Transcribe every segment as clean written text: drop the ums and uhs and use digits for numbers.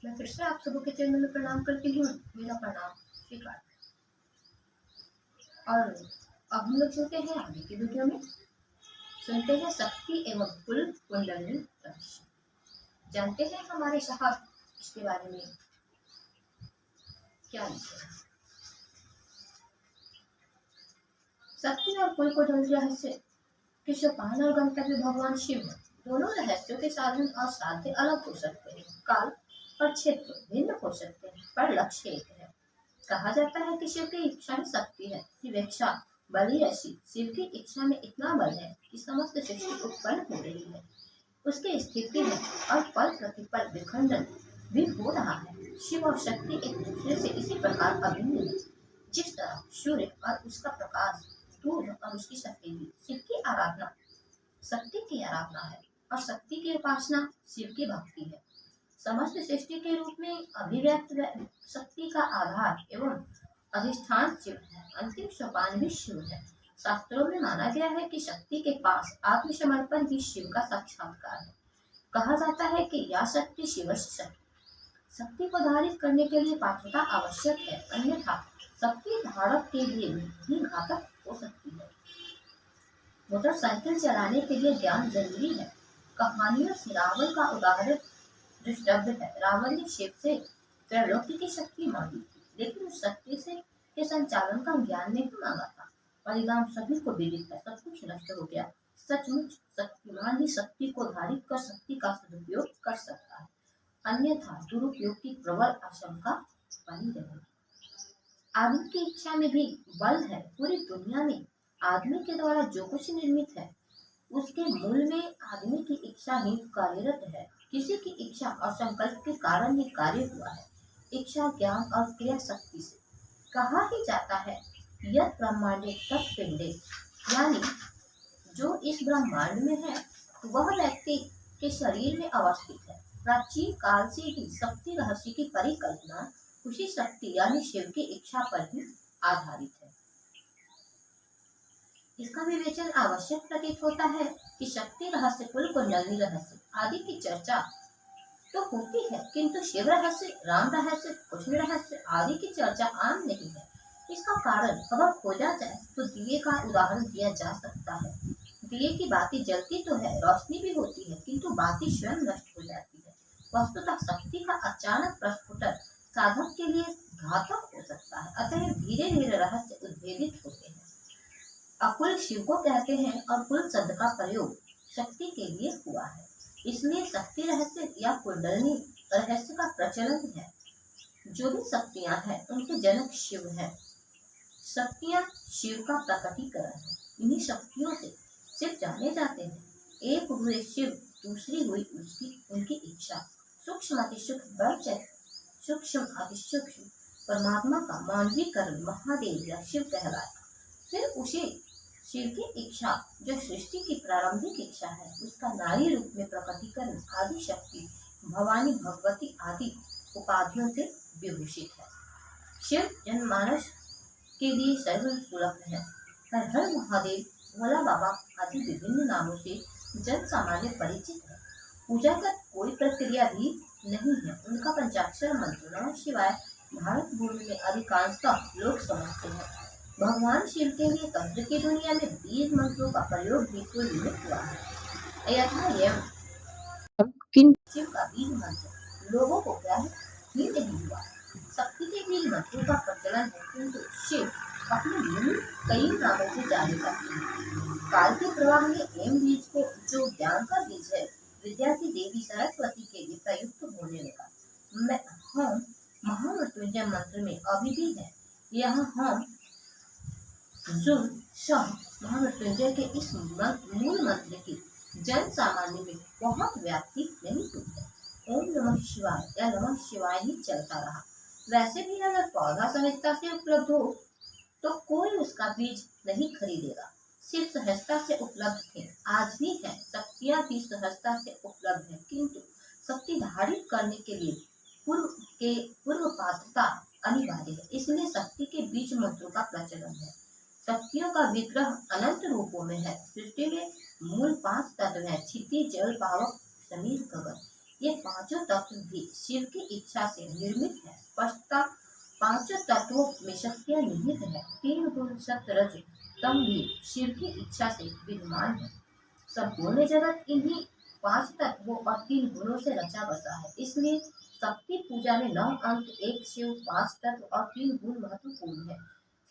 मैं फिर से आप सबों के चरणों में प्रणाम करती हूँ। मेरा प्रणाम स्वीकार। और अब हम लोग चलते हैं आगे की वीडियो में। सुनते हैं शक्ति एवं कुल कुंडलिनी रहस्य। जानते हैं हमारे साहब इसके बारे में क्या लिखते हैं। शक्ति और कुल कुंडलिनी रहस्य के सोपान और गंतव्य भगवान शिव हैं। दोनों रहस्यों के साधन और साध्य अलग हो सकते हैं, काल और क्षेत्र भिन्न हो सकते हैं, पर लक्ष्य एक है। कहा जाता है कि शिव की इच्छा में शक्ति है। शिवेच्छा बलि ऐसी। शिव की इच्छा में इतना बल है कि समस्त सृष्टि उत्पन्न हो रही है, उसकी स्थिति है और पल प्रतिपल विखंडन भी हो रहा है। शिव और शक्ति एक दूसरे से इसी प्रकार अभिन्न है, जिस तरह सूर्य और उसका प्रकाश, दूध और उसकी सफेदी। शिव की आराधना शक्ति की आराधना है और शक्ति की उपासना शिव की भक्ति है। समस्त सृष्टि के रूप में अभिव्यक्त शक्ति का आधार एवं अधिष्ठान शिव है। अंतिम सोपान भी शिव है। शास्त्रों में माना गया है कि शक्ति के पास आत्मसमर्पण ही शिव का साक्षात्कार है। कहा जाता है कि या शक्ति शिवस्य शक्ति। शक्ति को धारित करने के लिए पात्रता आवश्यक है, अन्यथा शक्ति धारक के लिए भी घातक हो सकती है। मोटरसाइकिल चलाने के लिए ज्ञान जरूरी है। कहानियों से रावण का उदाहरण दृष्टव्य है। रावण ने शिव से त्रैलोक्य की शक्ति मांगी थी, लेकिन उस शक्ति से के संचालन का ज्ञान नहीं मांगा था। परिणाम सभी को विदित है, सब कुछ नष्ट हो गया। सचमुच शक्तिमान ही शक्ति को धारित कर शक्ति का सदुपयोग कर सकता है, अन्यथा दुरुपयोग की प्रबल आशंका बनी रहेगी। आदमी की इच्छा में भी बल है। पूरी दुनिया में आदमी के द्वारा जो कुछ निर्मित है, उसके मूल में आदमी की इच्छा ही कार्यरत है। किसी की इच्छा और संकल्प के कारण ही कार्य हुआ है। इच्छा ज्ञान और क्रिया शक्ति से। कहा ही जाता है यत् ब्रह्मांडे तत्पिंडे, यानी जो इस ब्रह्मांड में है वह व्यक्ति के शरीर में अवस्थित है। प्राचीन काल से ही शक्ति रहस्य की परिकल्पना उसी शक्ति यानी शिव की इच्छा पर ही आधारित है। इसका विवेचन आवश्यक प्रतीत होता है कि शक्ति रहस्य, कुल कुंडलिनी रहस्य आदि की चर्चा तो होती है, किंतु शिव रहस्य, राम रहस्य, कृष्ण रहस्य आदि की चर्चा आम नहीं है। इसका कारण अगर खोजा जाए तो दिए का उदाहरण दिया जा सकता है। दिए की बाती जलती तो है, रोशनी भी होती है, किंतु बाती स्वयं नष्ट हो जाती है। वस्तुतः शक्ति का अचानक प्रस्फुटन साधक के लिए घातक हो सकता है, अतः धीरे धीरे रहस्य उद्भेदित होते हैं। अकुल शिव को कहते हैं और कुल शब्द का प्रयोग शक्ति के लिए हुआ है, इसलिए शक्ति रहस्य या कुंडलिनी रहस्य का प्रचलन है। जो भी शक्तियां हैं उनके जनक शिव हैं। शक्तियां शिव का प्रकटीकरण है। इन्हीं शक्तियों से शिव जाने जाते हैं। एक हुए शिव, दूसरी हुई उनकी इच्छा। सूक्ष्म अतिसूक्ष्म सूक्ष्म अतिसूक्ष्म परमात्मा का मानवीकरण महादेव या शिव कहलाया। फिर उसे शिव की इच्छा, जो सृष्टि की प्रारंभिक इच्छा है, उसका नारी रूप में प्रकटीकरण आदि शक्ति भवानी, भगवती आदि उपाधियों से विभूषित है। शिव जनमानस के लिए सर्वसुलभ है। हर हर महादेव, भोला बाबा आदि विभिन्न नामों से जन सामान्य परिचित है। पूजा का कोई प्रक्रिया भी नहीं है। उनका पंचाक्षर मंत्र नमः शिवाय भारत भूमि में अधिकांशतः लोग समझते हैं। भगवान शिव के लिए तंत्र की दुनिया में बीज मंत्रों का प्रयोग भी निमित्त हुआ है। यथा शिव का बीज मंत्र लोगों को ज्ञान ही नहीं हुआ। शक्ति के बीज मंत्रों का प्रचलन है, किंतु शिव अपने मूल कई नामों से जाने जाते हैं। काल के प्रवाह में एम बीज को, जो ज्ञान का बीज है, विद्या की देवी सरस्वती के लिए प्रयुक्त होने लगा। हम महामृत्युंजय मंत्र में अभी भी है। यह हम महामृत्युंजय के इस मूल मंत्र की जन सामान्य में बहुत व्याप्ति नहीं हुई है। ओम नमः शिवाय या नमः शिवाय ही चलता रहा। वैसे भी अगर पौधा सहजता से उपलब्ध हो तो कोई उसका बीज नहीं खरीदेगा। सिर्फ सहजता से उपलब्ध थे, आज भी है। शक्तियाँ भी सहजता से उपलब्ध है, किंतु शक्ति धारित करने के लिए पूर्व पात्रता अनिवार्य है। इसलिए शक्ति के बीज मंत्रों का प्रचलन है। शक्तियों का विग्रह अनंत रूपों में है। सृष्टि में मूल 5 तत्व हैं: क्षिति, जल, पावक, समीर, गगन। ये पांचों तत्व भी शिव की इच्छा से निर्मित है। स्पष्टता पांचों तत्वों में शक्तियां निहित है। तीन गुण सत्य रज तम भी शिव की इच्छा से विद्यमान है। संपूर्ण जगत इन्हीं पांच तत्वों और तीन गुणों से रचा बसा है। इसलिए शक्ति पूजा में 9 अंक, एक शिव, 5 तत्व और 3 गुण महत्वपूर्ण है।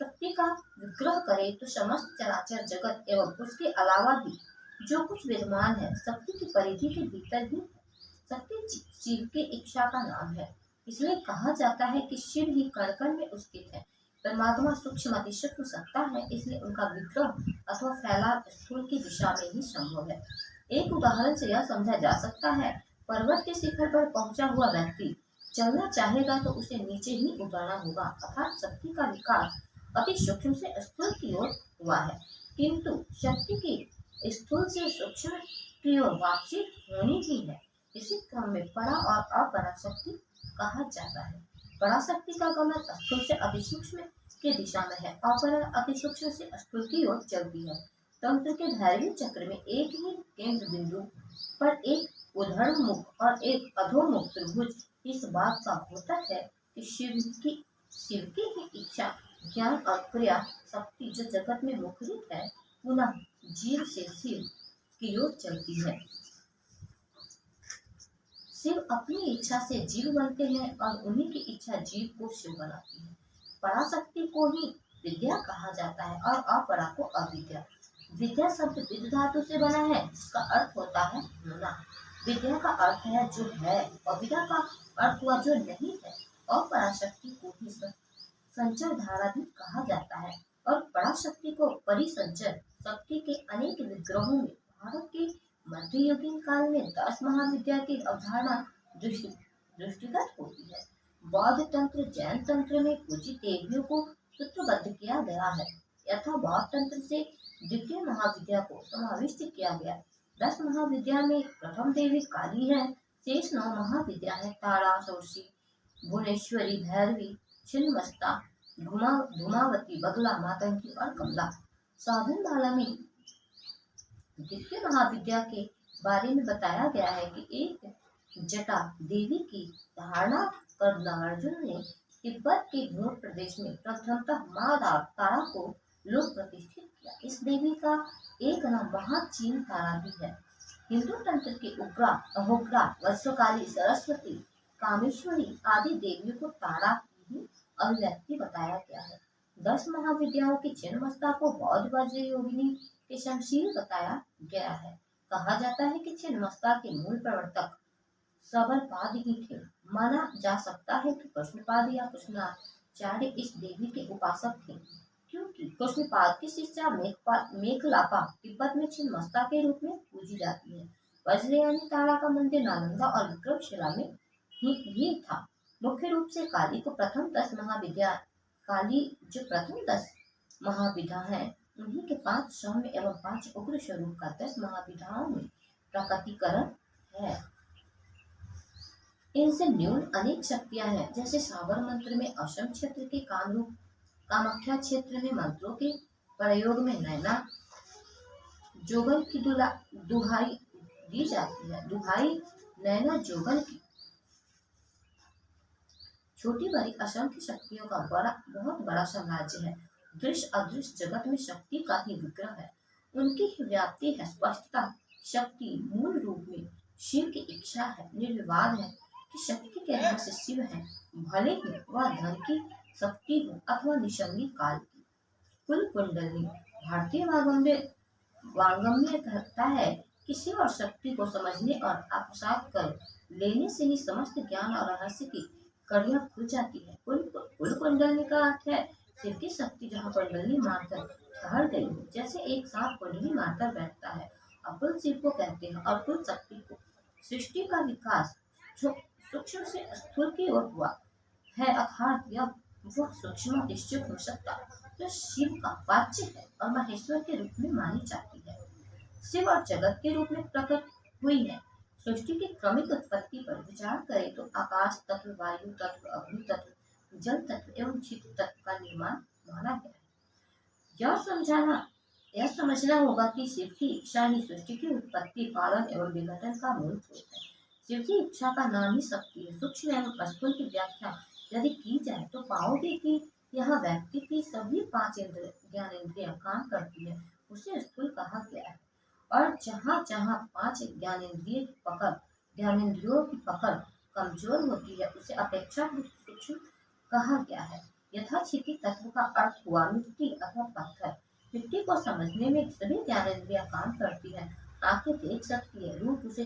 शक्ति का विग्रह करे तो समस्त चराचर जगत एवं उसके अलावा भी जो कुछ विद्यमान है शक्ति की परिधि के भीतर ही है। शक्ति शिव की इच्छा का नाम है। इसलिए कहा जाता है कि शिव ही कण कण में स्थित है। परमात्मा सूक्ष्म अति सूक्ष्म सत्ता है, इसलिए उनका विग्रह अथवा फैलाव स्थूल की दिशा में ही संभव है। एक उदाहरण से यह समझा जा सकता है, पर्वत के शिखर पर पहुंचा हुआ व्यक्ति चलना चाहेगा तो उसे नीचे ही उतरना होगा। अर्थात शक्ति का विकास अति सूक्ष्म से स्थूल की ओर हुआ है, किंतु शक्ति की स्थूल से सूक्ष्म की ओर वापसी होनी ही है। इसी क्रम में परा और अपरा शक्ति कहा जाता है। परा शक्ति का गमन स्थूल से अति सूक्ष्म की दिशा में है, अपरा अति सूक्ष्म से स्थूल की ओर चलती है। तंत्र के भैरवी चक्र में एक ही केंद्र बिंदु पर एक ऊर्ध्वमुख और एक अधोमुख त्रिभुज इस बात का द्योतक है कि शिव की ही इच्छा, ज्ञान और क्रिया शक्ति जो जगत में मुखरित है पुनः जीव से शिव की ओर चलती है। शिव अपनी इच्छा से जीव बनते हैं और उन्हीं की इच्छा जीव को शिव बनाती है। पराशक्ति को ही विद्या कहा जाता है और अपरा को अविद्या। विद्या शब्द विद्या धातु से बना है, जिसका अर्थ होता है होना। विद्या का अर्थ है जो है, अविद्या का अर्थ हुआ जो नहीं है। और पराशक्ति को ही संचर धारा भी कहा जाता है और पराशक्ति को परिसंचर शक्ति के अनेक विग्रहों में भारत के मध्ययुगीन काल में 10 महाविद्या की अवधारणा दृष्टिगत होती है। बौद्ध तंत्र जैन तंत्र में पूजित देवियों को सूत्रबद्ध किया गया है, यथा बौद्ध तंत्र से द्वितीय महाविद्या को समाविष्ट किया गया। 10 महाविद्या में प्रथम देवी काली है, शेष 9 महाविद्या है तारा, षोडशी, भुवनेश्वरी, भैरवी, छिन्नमस्ता, धूमावती, बगला, मातंगी और कमला। साधन माला में द्वितीय महाविद्या के बारे में बताया गया है कि एक जटा देवी की धारणा कर अर्जुन ने तिब्बत के घोर प्रदेश में प्रथमतः माँ तारा को लोक प्रतिष्ठित किया। इस देवी का एक नाम महाचीन तारा भी है। हिंदू तंत्र के उग्रा, अहोग्रा, वज्रकाली, सरस्वती, कामेश्वरी आदि देवियों को तारा की अभिव्यक्ति बताया गया है। 10 महाविद्याओं की छिन्नमस्ता को बौद्ध वज्र योगिनी के शमशील बताया गया है। कहा जाता है कि छिन्नमस्ता के मूल प्रवर्तक सबलपाद ही थे। माना जा सकता है कि कृष्णपाद या कृष्णाचार्य इस देवी के उपासक थे, क्योंकि कृष्णपाद की शिष्या मेखलापा तिब्बत में छिन्नमस्ता के रूप में पूजी जाती है। वज्रयानी तारा का मंदिर नालंदा और विक्रमशिला में ही था। मुख्य रूप से काली को प्रथम 10 महाविद्या काली जो प्रथम 10 महाविद्या है उन्हीं के 5 सौम्य एवं 5 उग्र स्वरूप का 10 महाविद्याओं में प्रकटीकरण है। इनसे न्यून अनेक शक्तियां हैं, जैसे सागर मंत्र में असम क्षेत्र के कामरूप, कामाख्या क्षेत्र में मंत्रों के प्रयोग में नैना जोगन की दुहाई दी जाती है। दुहाई नैना जोगन की छोटी बड़ी असंख्य शक्तियों का बहुत बड़ा साम्राज्य है। दृश्य अदृश्य जगत में शक्ति का ही विग्रह है, उनकी ही व्याप्ति है, स्पष्टता। शक्ति मूल रूप में शिव की इच्छा है। निर्विवाद है कि शक्ति के रहस्य शिव है, भले ही वह धन की शक्ति हो अथवा निशंगी काल की। कुल कुंडली भारतीय वांगम्य कहता है कि शिव और शक्ति को समझने और आत्मसात कर लेने से ही समस्त ज्ञान और रहस्य की कड़ियां खुल जाती है। कुल कुंडली का अर्थ है शिव की शक्ति जहाँ कुंडली मारकर ठहर गई हो, जैसे एक सांप कुंडली मारकर बैठता है। अकुल शिव को कहते हैं और कुल शक्ति को। सृष्टि का विकास सूक्ष्म से स्थूल की ओर हुआ है, अर्थात यह वह सूक्ष्म सूक्ष्म सत्ता जो शिव का वाच्य है और महेश्वर के रूप में मानी जाती है, शिव और जगत के रूप में प्रकट हुई है। सृष्टि की क्रमिक उत्पत्ति पर विचार करें तो आकाश तत्व, वायु तत्व, अग्नि तत्व, जल तत्व एवं क्षित तत्व का निर्माण माना गया है। यह समझना होगा कि शिव की इच्छा ही सृष्टि की उत्पत्ति, पालन एवं विघटन का मूल स्रोत है। शिव की इच्छा का नाम ही शक्ति है। सूक्ष्म एवं स्थूल की व्याख्या यदि की जाए तो पाओगे कि यह व्यक्ति की सभी पांच इंद्र ज्ञानेंद्रियां काम करती है, उसे स्थूल कहा गया है। और जहाँ जहाँ पांच ज्ञानेंद्रियों की पकड़ कमजोर होती है, उसे अपेक्षाकृत सूक्ष्म कहा गया है। यथाचिति तत्व का अर्थ हुआ मिट्टी अथवा पत्थर। मिट्टी को समझने में सभी ज्ञानेंद्रियां काम करती है। आंखें देख सकती है, रूप उसे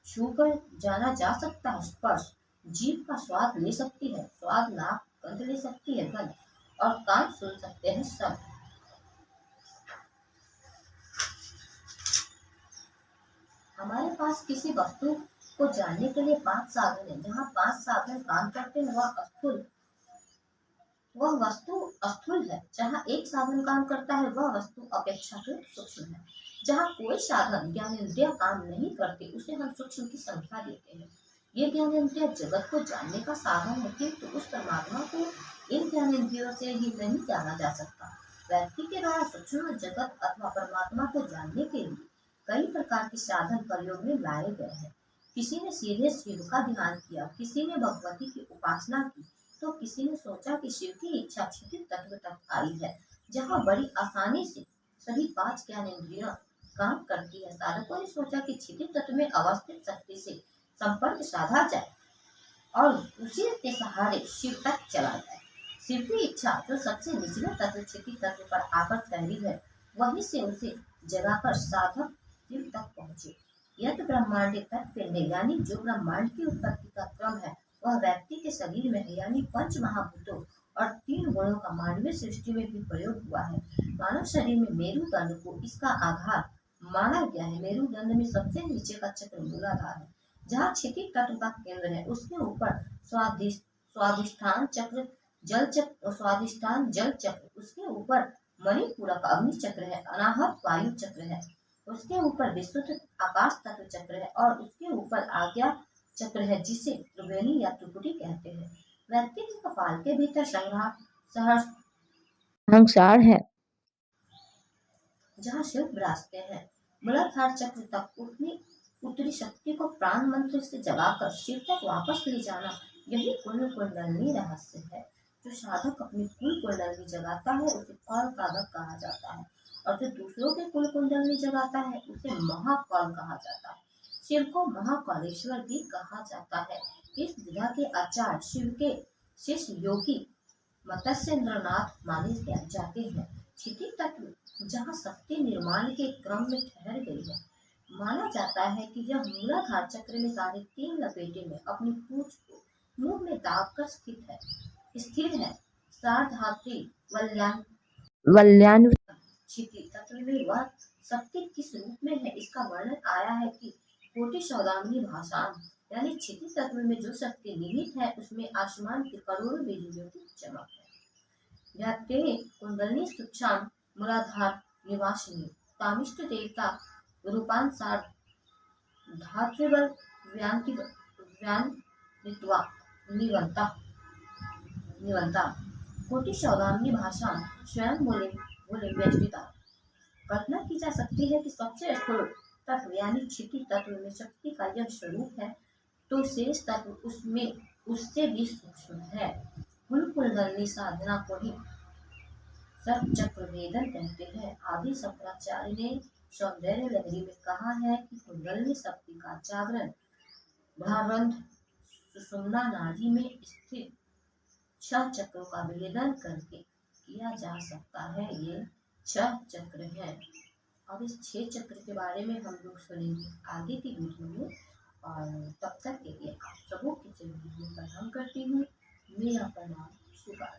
छूकर जाना जा सकता है, स्पर्श जीभ का स्वाद ले सकती है, स्वाद नाक गंध ले सकती है, गंध, और कान सुन सकते हैं शब्द। हमारे पास किसी वस्तु को जानने के लिए पांच साधन है। जहाँ पांच साधन काम करते हैं वह वस्तु स्थूल है। जहाँ एक साधन काम करता है वह वस्तु अपेक्षाकृत सूक्ष्म है। जहाँ कोई साधन ज्ञानेंद्रिय काम नहीं करते उसे हम सूक्ष्म की संख्या देते हैं। ये ज्ञानेंद्रिय जगत को जानने का साधन है, किंतु उस परमात्मा को इन ज्ञानेंद्रियों से ही नहीं जाना जा सकता। व्यक्ति के द्वारा सूक्ष्म जगत अथवा परमात्मा को जानने के लिए कई प्रकार के साधन प्रयोग में लाए गए हैं। किसी ने सीधे शिव का ध्यान किया, किसी ने भगवती की उपासना की, तो किसी ने सोचा कि शिव की इच्छा क्षितिज तत्व तक आई है, जहाँ बड़ी आसानी से सभी पांच ज्ञानेंद्रियां काम करती है। साधकों ने सोचा कि क्षितिज तत्व में अवस्थित शक्ति से संपर्क साधा जाए और उसी के सहारे शिव तक चला जाए। शिव की इच्छा जो सबसे निचले तत्व क्षितिज तत्व पर आकर ठहरी है, वहीं से उसे जगाकर साधक शिव तक पहुँचे। यह ब्रह्मांड तत्पिंड यानी जो ब्रह्मांड की उत्पत्ति का क्रम है, वह व्यक्ति के शरीर में है, यानी पंच महाभूतों और तीन गुणों का मानवीय सृष्टि में भी प्रयोग हुआ है। मानव शरीर में मेरुदंड को इसका आधार माना गया है। मेरुदंड में सबसे नीचे का चक्र मूलाधार है, जहाँ क्षितिज तत्व का केंद्र है। उसके ऊपर स्वादिष्ठान चक्र स्वादिष्ठान जल चक्र, उसके ऊपर मणिपूरक अग्नि चक्र है, अनाहत वायु चक्र है, उसके ऊपर विशुद्ध आकाश तत्व चक्र है और उसके ऊपर आज्ञा चक्र है, जिसे त्रिवेणी या त्रिपुटी कहते हैं। व्यक्ति के कपाल के भीतर अहंकार है, जहाँ शिव विराजते हैं। मूलाधार चक्र तक उतनी उत्तरी शक्ति को प्राण मंत्र से जगाकर शिव तक वापस ले जाना, यही कुंडलिनी रहस्य है। जो साधक अपनी कुल कुंडलिनी जगाता है उसे कौल साधक कहा जाता है, और जो दूसरों के कुल कुंडलिनी जगाता है उसे महाकौल कहा जाता है। शिव को महाकालेश्वर भी कहा जाता है। इस विधा के आचार्य शिव के शिष्य योगी मत्स्येंद्रनाथ माने जाते हैं। क्षितिज तत्व जहाँ शक्ति निर्माण के क्रम में ठहर गई है, माना जाता है कि यह मूलाधार चक्र में 3.5 लपेटे में अपनी पूंछ को मुंह में दाबकर स्थिर है। सारधात्री वल्यान क्षितिज तत्व में वह शक्ति किस रूप में है, इसका वर्णन आया है कि कोटि सौदामिनी भाषाम, यानी क्षितिज तत्व में जो शक्ति निहित है उसमें आसमान के करोड़ों बिजलियों की चमक है। यह कुंडलिनी सूक्ष्म मूलाधार निवासिनी कामिष्ट देवता रूपांसार धात्रिबल निवंता कोटि सौदामिनी भाषा स्वयं बोले व्यष्टिता। कल्पना की जा सकती है कि सबसे स्थूल तत्व यानी क्षितिज तत्व में शक्ति का यह स्वरूप है, तो शेष तत्व उसमें उससे भी सूक्ष्म है। कुंडलिनी साधना को ही सर्प चक्र वेदन कहते हैं। आदि शंकराचार्य ने सौंदर्य लहरी में कहा है कि कुंडलिनी शक्ति का जागरण ब्रह्मांड सुषुम्ना नाड़ी में स्थित 6 चक्रों का भेदन करके किया जा सकता है। ये 6 चक्र हैं और इस 6 चक्र के बारे में हम लोग सुनेंगे आगे की वीडियो में। और तब तक के लिए आप सबों के चरणों में प्रणाम करती हूँ। मेरा प्रणाम स्वीकार।